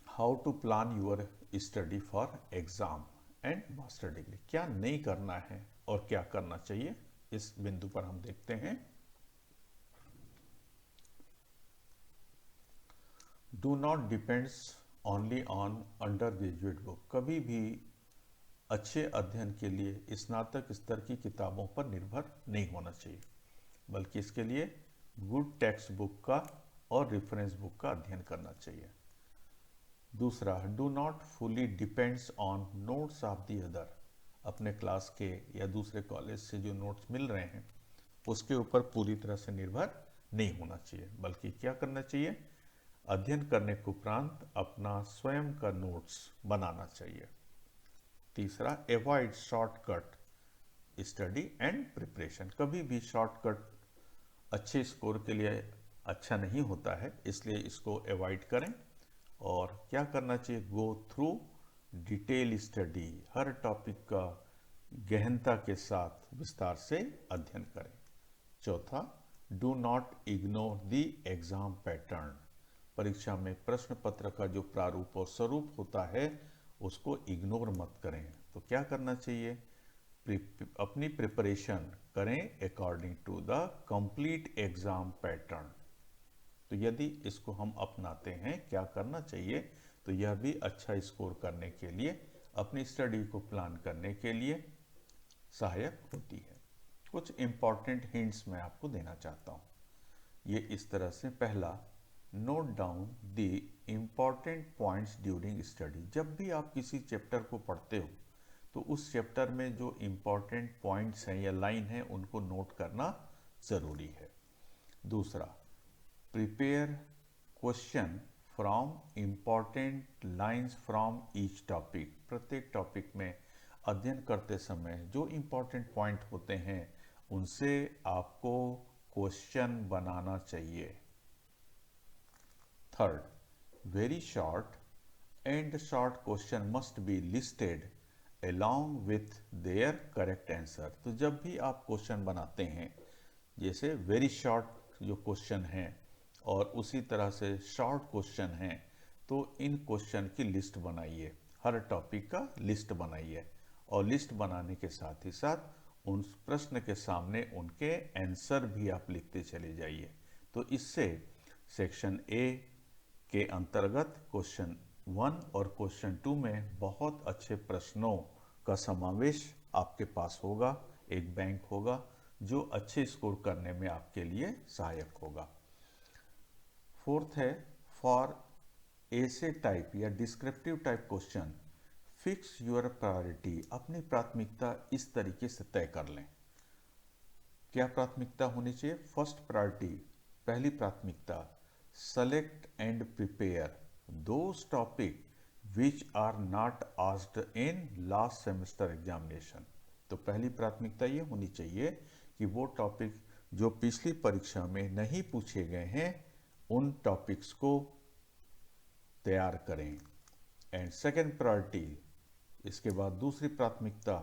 [SPEAKER 1] how to plan your study for exam and master degree. क्या नहीं करना है और क्या करना चाहिए, इस बिंदु पर हम देखते हैं। Do not depends only on under graduate book. कभी भी अच्छे अध्ययन के लिए स्नातक स्तर की किताबों पर निर्भर नहीं होना चाहिए, बल्कि इसके लिए गुड टेक्स्ट बुक का और रेफरेंस बुक का अध्ययन करना चाहिए। दूसरा, do not fully depends on notes of the other. अपने क्लास के या दूसरे कॉलेज से जो नोट्स मिल रहे हैं उसके ऊपर पूरी तरह से निर्भर नहीं होना चाहिए, बल्कि क्या करना चाहिए, अध्ययन करने के उपरांत अपना स्वयं का नोट्स बनाना चाहिए। तीसरा, avoid shortcut study and preparation. कभी भी शॉर्टकट अच्छे स्कोर के लिए अच्छा नहीं होता है, इसलिए इसको अवॉइड करें। और क्या करना चाहिए, गो थ्रू डिटेल स्टडी, हर टॉपिक का गहनता के साथ विस्तार से अध्ययन करें। चौथा, do not ignore the exam pattern, परीक्षा में प्रश्न पत्र का जो प्रारूप और स्वरूप होता है उसको इग्नोर मत करें। तो क्या करना चाहिए, अपनी प्रिपरेशन करें according to the complete exam pattern. तो यदि इसको हम अपनाते हैं, क्या करना चाहिए, तो यह भी अच्छा स्कोर करने के लिए, अपनी स्टडी को प्लान करने के लिए सहायक होती है। कुछ इंपॉर्टेंट हिंट्स मैं आपको देना चाहता हूँ। ये इस तरह से, पहला, note down the important points during study. जब भी आप किसी चैप्टर को पढ़ते हो तो उस चैप्टर में जो इम्पॉर्टेंट पॉइंट्स हैं या लाइन हैं उनको नोट करना ज़रूरी है। दूसरा, prepare question from important lines from each topic. प्रत्येक टॉपिक में अध्ययन करते समय जो इम्पॉर्टेंट पॉइंट होते हैं उनसे आपको क्वेश्चन बनाना चाहिए। Third, very short and short question must be listed along with their correct answer। तो जब भी आप क्वेश्चन बनाते हैं, जैसे वेरी शॉर्ट जो क्वेश्चन हैं और उसी तरह से शॉर्ट क्वेश्चन हैं, तो इन क्वेश्चन की लिस्ट बनाइए, हर टॉपिक का लिस्ट बनाइए, और लिस्ट बनाने के साथ ही साथ उन प्रश्न के सामने उनके आंसर भी आप लिखते चले जाइए। तो इससे सेक्शन ए के अंतर्गत क्वेश्चन 1 और क्वेश्चन 2 में बहुत अच्छे प्रश्नों का समावेश आपके पास होगा, एक बैंक होगा जो अच्छे स्कोर करने में आपके लिए सहायक होगा। फोर्थ है, फॉर एसे टाइप या descriptive type question fix your priority. अपनी प्राथमिकता इस तरीके से तय कर लें। क्या प्राथमिकता होनी चाहिए, फर्स्ट प्रायोरिटी, पहली प्राथमिकता, select and prepare those topic which are not asked in last semester examination. तो पहली प्राथमिकता ये होनी चाहिए कि वो टॉपिक जो पिछली परीक्षा में नहीं पूछे गए हैं उन टॉपिक्स को तैयार करें। एंड सेकेंड प्रायोरिटी, इसके बाद दूसरी प्राथमिकता,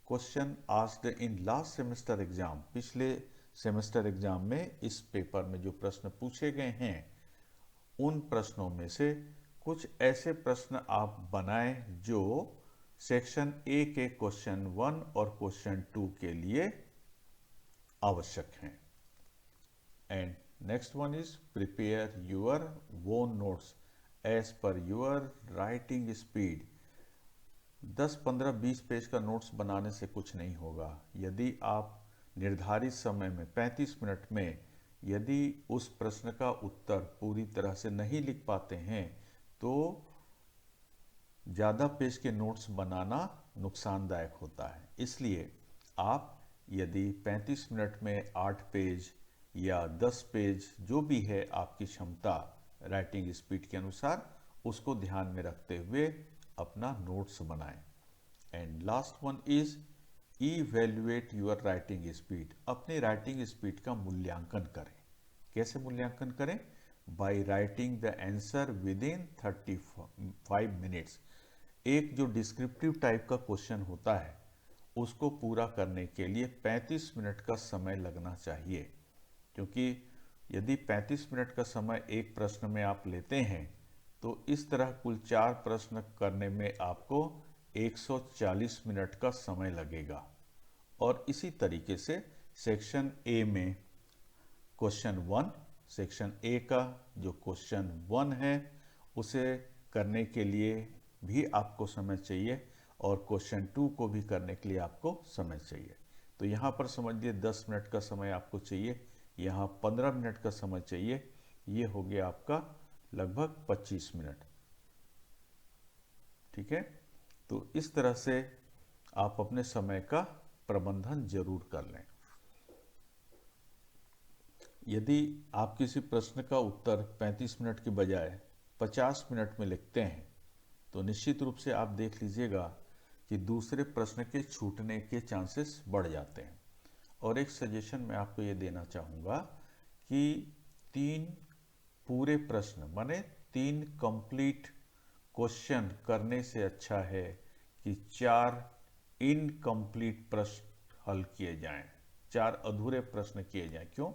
[SPEAKER 1] question asked in last semester exam, पिछले सेमेस्टर एग्जाम में इस पेपर में जो प्रश्न पूछे गए हैं उन प्रश्नों में से कुछ ऐसे प्रश्न आप बनाएं जो सेक्शन ए के क्वेश्चन 1 और क्वेश्चन 2 के लिए आवश्यक हैं। And next one is prepare your own notes as per your writing speed. 10, 15, 20 page का नोट्स बनाने से कुछ नहीं होगा। यदि आप निर्धारित समय में 35 मिनट में यदि उस प्रश्न का उत्तर पूरी तरह से नहीं लिख पाते हैं तो ज़्यादा पेज के नोट्स बनाना नुकसानदायक होता है। इसलिए आप यदि 35 मिनट में 8 पेज या 10 पेज जो भी है आपकी क्षमता राइटिंग स्पीड के अनुसार, उसको ध्यान में रखते हुए अपना नोट्स बनाएं। And last one is evaluate your writing speed. अपनी राइटिंग स्पीड का मूल्यांकन करें। कैसे मूल्यांकन करें, by writing the answer with in 35 minutes. एक जो डिस्क्रिप्टिव टाइप का क्वेश्चन होता है उसको पूरा करने के लिए 35 मिनट का समय लगना चाहिए, क्योंकि यदि 35 मिनट का समय एक प्रश्न में आप लेते हैं तो इस तरह कुल 4 प्रश्न करने में आपको 140 मिनट का समय लगेगा। और इसी तरीके से सेक्शन ए में क्वेश्चन 1, सेक्शन ए का जो क्वेश्चन 1 है उसे करने के लिए भी आपको समय चाहिए और क्वेश्चन 2 को भी करने के लिए आपको समय चाहिए। तो यहाँ पर समझिए 10 मिनट का समय आपको चाहिए, यहाँ 15 मिनट का समय चाहिए, ये हो गया आपका लगभग 25 मिनट। ठीक है, तो इस तरह से आप अपने समय का प्रबंधन जरूर कर लें। यदि आप किसी प्रश्न का उत्तर 35 मिनट की बजाय 50 मिनट में लिखते हैं तो निश्चित रूप से आप देख लीजिएगा कि दूसरे प्रश्न के छूटने के चांसेस बढ़ जाते हैं। और एक सजेशन मैं आपको ये देना चाहूँगा कि 3 पूरे प्रश्न माने 3 कंप्लीट क्वेश्चन करने से अच्छा है कि 4 इनकम्प्लीट प्रश्न हल किए जाएं, 4 अधूरे प्रश्न किए जाएं। क्यों?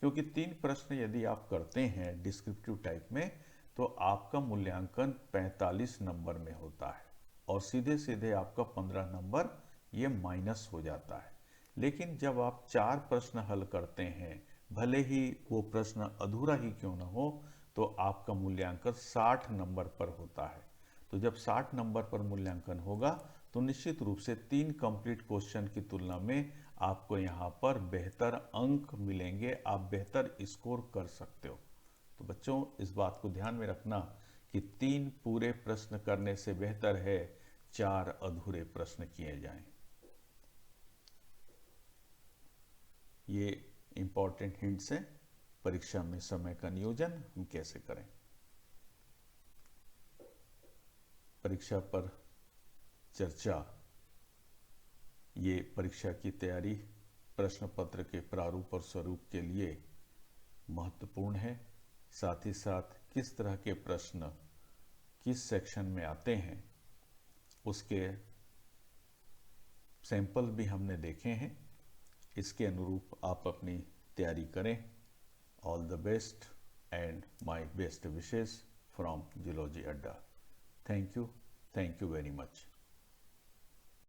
[SPEAKER 1] क्योंकि 3 प्रश्न यदि आप करते हैं डिस्क्रिप्टिव टाइप में तो आपका मूल्यांकन 45 नंबर में होता है और सीधे सीधे आपका 15 नंबर ये माइनस हो जाता है। लेकिन जब आप 4 प्रश्न हल करते हैं, भले ही वो प्रश्न अधूरा ही क्यों ना हो, तो आपका मूल्यांकन 60 नंबर पर होता है। तो जब 60 नंबर पर मूल्यांकन होगा तो निश्चित रूप से 3 कंप्लीट क्वेश्चन की तुलना में आपको यहाँ पर बेहतर अंक मिलेंगे, आप बेहतर स्कोर कर सकते हो। तो बच्चों, इस बात को ध्यान में रखना कि 3 पूरे प्रश्न करने से बेहतर है 4 अधूरे प्रश्न किए जाएं। ये इंपॉर्टेंट हिंट्स हैं परीक्षा में समय का नियोजन हम कैसे करें। परीक्षा पर चर्चा ये परीक्षा की तैयारी, प्रश्न पत्र के प्रारूप और स्वरूप के लिए महत्वपूर्ण है। साथ ही साथ किस तरह के प्रश्न किस सेक्शन में आते हैं उसके सैंपल भी हमने देखे हैं। इसके अनुरूप आप अपनी तैयारी करें। All the best and my best wishes from Zoology Adda. Thank you very much.